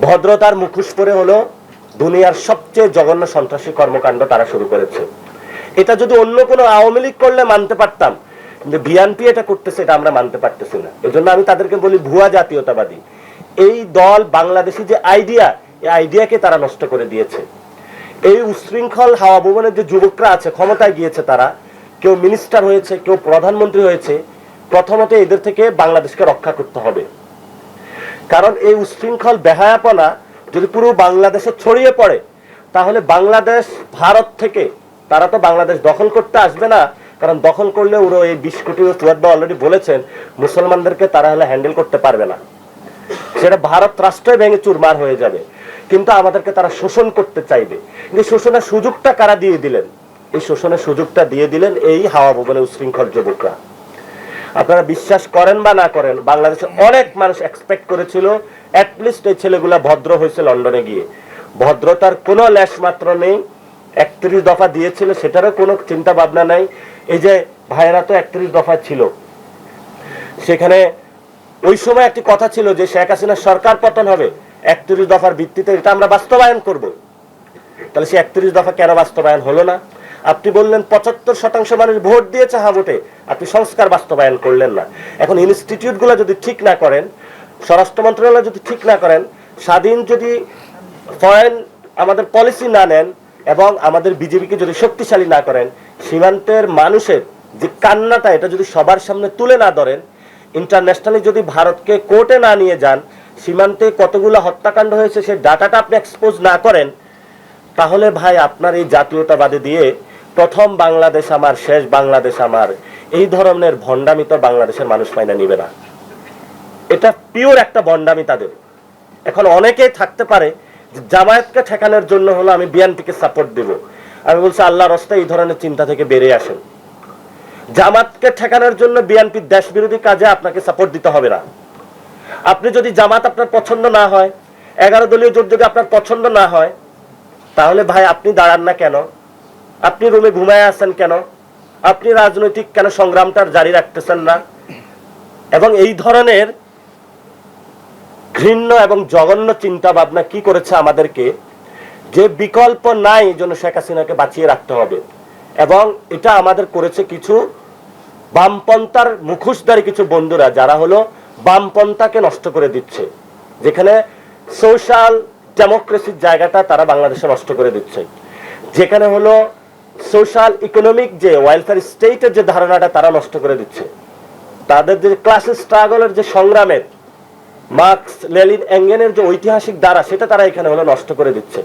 ভদ্রতার মুখোশ পরে হলো দুনিয়ার সবচেয়ে জঘন্য সন্ত্রাসী কর্মকাণ্ড তারা শুরু করেছে। এটা যদি অন্য কোনো আওয়ামী লীগ করলে মানতে পারতাম, কিন্তু বিএনপি এটা করতেছে, এটা আমরা মানতে পারতেছি না। এজন্য আমি তাদেরকে বলি ভুয়া জাতীয়তাবাদী। এই দল বাংলাদেশি যে আইডিয়া, এই আইডিয়াকে তারা নষ্ট করে দিয়েছে। এই উশৃঙ্খল হাওয়া ভবনের যে যুবকরা আছে, ক্ষমতায় গিয়েছে, তারা কেউ মিনিস্টার হয়েছে, কেউ প্রধানমন্ত্রী হয়েছে, প্রথমত এদের থেকে বাংলাদেশকে রক্ষা করতে হবে। কারণ এই উশৃঙ্খল বেহায়াপনা যদি পুরো বাংলাদেশে ছড়িয়ে পড়ে, তাহলে বাংলাদেশ ভারত থেকে, তারা তো বাংলাদেশ দখল করতে আসবে না, কারণ দখল করলে ওরা এই 20 কোটি, ফুয়াদ ভাই অলরেডি বলেছেন, মুসলমানদেরকে তারা হলে হ্যান্ডেল করতে পারবে না, সেটা ভারত রাষ্ট্রে ভেঙে চুরমার হয়ে যাবে। কিন্তু আমাদেরকে তারা শোষণ করতে চাইবে। কিন্তু শোষণের সুযোগটা কারা দিয়ে দিলেন? এই শোষণের সুযোগটা দিয়ে দিলেন এই হাওয়া ভবনে উশৃঙ্খল যুবকরা। আপনারা বিশ্বাস করেন বা না করেন, বাংলাদেশের অনেক মানুষ এক্সপেক্ট করেছিল অ্যাটলিস্ট এই ছেলেগুলা ভদ্র হয়েছে লন্ডনে গিয়ে। ভদ্রতার কোনো লেশ মাত্র নেই। 31 দফা দিয়েছিল, সেটারও কোনো চিন্তা ভাবনা নাই। এই যে ভাইয়েরা তো 31 দফা ছিল, সেখানে ওই সময় একটি কথা ছিল যে শেখ হাসিনার সরকার পতন হবে 31 দফার ভিত্তিতে, এটা আমরা বাস্তবায়ন করব। তাহলে সে 31 দফা কেন বাস্তবায়ন হলো না? আপনি বললেন 75% মানুষ ভোট দিয়েছে হ্যাঁ ভোটে, আপনি সংস্কার বাস্তবায়ন করলেন না। এখন ইনস্টিটিউট গুলো যদি ঠিক না করেন, স্বরাষ্ট্র মন্ত্রণালয় যদি ঠিক না করেন, স্বাধীন যদি ফরেন আমাদের পলিসি না নেন, এবং আমাদের বিজেপিকে যদি শক্তিশালী না করেন, সীমান্তের মানুষের যে কান্নাটা, এটা যদি সবার সামনে তুলে না ধরেন, ইন্টারন্যাশনালি যদি ভারতকে কোর্টে না নিয়ে যান, সীমান্তে কতগুলো হত্যাকাণ্ড হয়েছে সেই ডাটাটা আপনি এক্সপোজ না করেন, তাহলে ভাই আপনার এই জাতীয়তাবাদী দিয়ে প্রথম বাংলাদেশ আমার, শেষ বাংলাদেশ আমার, এই ধরনের ভণ্ডামি তো বাংলাদেশের মানুষ মাইনা নিবে না। এটা পিওর একটা ভণ্ডামি তাদের। এখন অনেকেই থাকতে পারে যে জামায়াতকে ঠেকানোর জন্য হলো আমি বিএনপিকে সাপোর্ট দেব। আমি বলছি আল্লাহর রাস্তায় এই ধরনের চিন্তা থেকে বেরিয়ে আসেন। জামাতকে ঠেকানোর জন্য বিএনপির দেশ বিরোধী কাজে আপনাকে সাপোর্ট দিতে হবে না। আপনি যদি জামাত আপনার পছন্দ না হয়, 11 দলীয় জোট যদি আপনার পছন্দ না হয়, তাহলে ভাই আপনি দাঁড়ান না কেন? আপনি রুমে ঘুমায় আছেন কেন? আপনি রাজনৈতিক কেন সংগ্রামটা জারি রাখতেছেন না? এবং এই ধরনের ঘৃণ্য এবং জঘন্য চিন্তা ভাবনা কি করেছে আমাদেরকে, যে বিকল্প নাই, এই জন্য শেখ হাসিনাকে বাঁচিয়ে রাখতে হবে। এবং এটা আমাদের করেছে কিছু বামপন্থার মুখোশধারী কিছু বন্ধুরা, যারা হলো বামপন্থাকে নষ্ট করে দিচ্ছে, যেখানে সোশ্যাল ডেমোক্রেসির জায়গাটা তারা বাংলাদেশে নষ্ট করে দিচ্ছে, যেখানে হলো সোশ্যাল ইকোনমিক যে ওয়েলফেয়ার স্টেটের যে ধারণাটা তারা নষ্ট করে দিচ্ছে, তাদের যে ক্লাস স্ট্রাগলের যে সংগ্রামের মার্কস লেনিন এঙ্গেলের যে ঐতিহাসিক দ্বারা, সেটা তারা এখানে হলো নষ্ট করে দিচ্ছে।